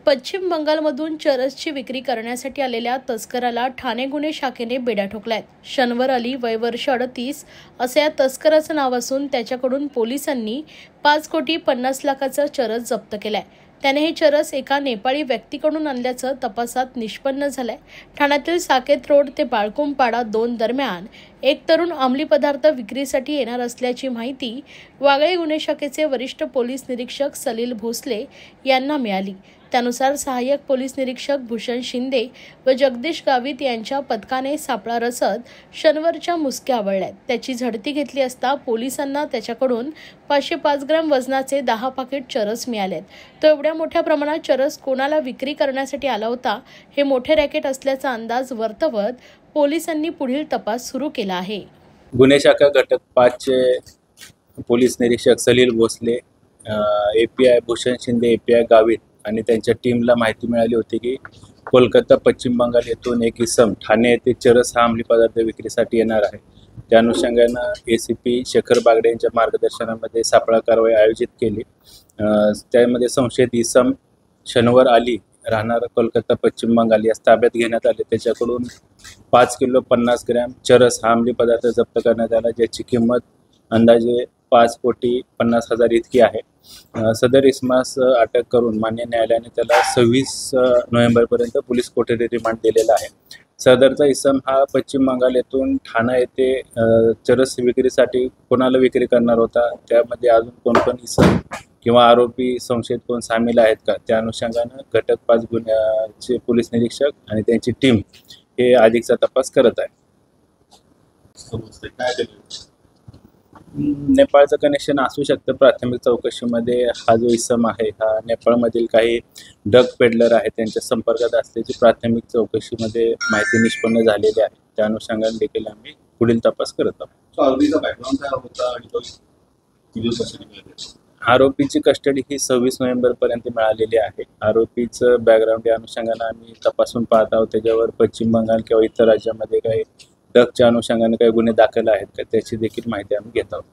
पश्चिम बंगालमधून चरसची विक्री करण्यासाठी आलेल्या तस्कराला ठाणे गुन्हे शाखेने बेड्या ठोकल्यात। शनवर अली वय वर्ष 38 असे या तस्कराचं नाव असून त्याच्याकडून पोलिसांनी 5,50,00,000चं चरस जप्त केलाय। त्याने हे चरस एका नेपाळी व्यक्तीकडून आणल्याचं तपासात निष्पन्न झालंय। ठाण्यातील साकेत रोड ते बाळकुंपाडा 2 दरम्यान एक तरुण अंमली पदार्थ विक्रीसाठी येणार असल्याची माहिती वागळे गुन्हे शाखेचे वरिष्ठ पोलीस निरीक्षक सलील भोसले यांना मिळाली। त्यानुसार सहाय्यक पोलीस निरीक्षक भूषण शिंदे व जगदीश गावित यांच्या पथकाने सापळा रचत शनवरच्या मुसक्या आवळल्यात। त्याची झडती घेतली असता पोलिसांना त्याच्याकडून 505 ग्रॅम वजनाचे 10 पाकिट चरस मिळालेत। तो एवढ्या मोठ्या प्रमाणात चरस कोणाला विक्री करण्यासाठी आला होता हे मोठे रॅकेट असल्याचा अंदाज वर्तवत पोलिसांनी पुढील तपास सुरू केला आहे। गुन्हे शाखा घटक 5 चे पोलीस निरीक्षक सलील भोसले, एपीआय भूषण शिंदे, एपीआय गावित आणि त्यांच्या टीमला माहिती मिळाली होती की कोलकाता पश्चिम बंगाल येथून एक इसम ठाणे येथे चरस हा अंमली पदार्थ विक्रीसाठी येणार आहे। त्या अनुषंगानं एसीपी शेखर बागडे यांच्या मार्गदर्शनामध्ये सापळा कारवाई आयोजित केली। त्यामध्ये संशयित इसम शनवर अली राहणार कोलकाता पश्चिम बंगाल यास ताब्यात घेण्यात आले। त्याच्याकडून 5,50 ग्रॅम चरस हा अंमली पदार्थ जप्त करण्यात आला, ज्याची किंमत अंदाजे 5,50,00,000 इतकी आहे। सदर इसमास अटक करून मान्य न्यायालयाने त्याला 26 नोव्हेंबरपर्यंत पोलीस कोठडी रिमांड दिलेला आहे। सदरचा इसम हा पश्चिम बंगाल येथून ठाणा येथे चरस विक्रीसाठी कोणाला विक्री करणार होता, त्यामध्ये अजून कोण इसम किंवा आरोपी संशयित कोण सामील आहेत का, त्या अनुषंगानं घटक 5 गुन्ह्याचे पोलीस निरीक्षक आणि त्यांची टीम हे अधिकचा तपास करत आहे। नेपाळचं कनेक्शन असू शकतं। प्राथमिक चौकशीमध्ये हा जो इसम आहे हा नेपाळमधील काही ड्रग पेडलर आहे त्यांच्या संपर्कात असल्याची प्राथमिक चौकशीमध्ये माहिती निष्पन्न झालेली आहे। त्या अनुषंगाने देखील आम्ही पुढील तपास करत आहोत। आरोपीची कस्टडी ही 26 नोव्हेंबरपर्यंत मिळालेली आहे। आरोपीचं बॅकग्राऊंड या अनुषंगाने आम्ही तपासून पाहत आहोत। त्याच्यावर पश्चिम बंगाल किंवा इतर राज्यामध्ये काही ड्रगच्या अनुषंगाने काही गुन्हे दाखल आहेत का त्याची देखील माहिती आम्ही घेत आहोत।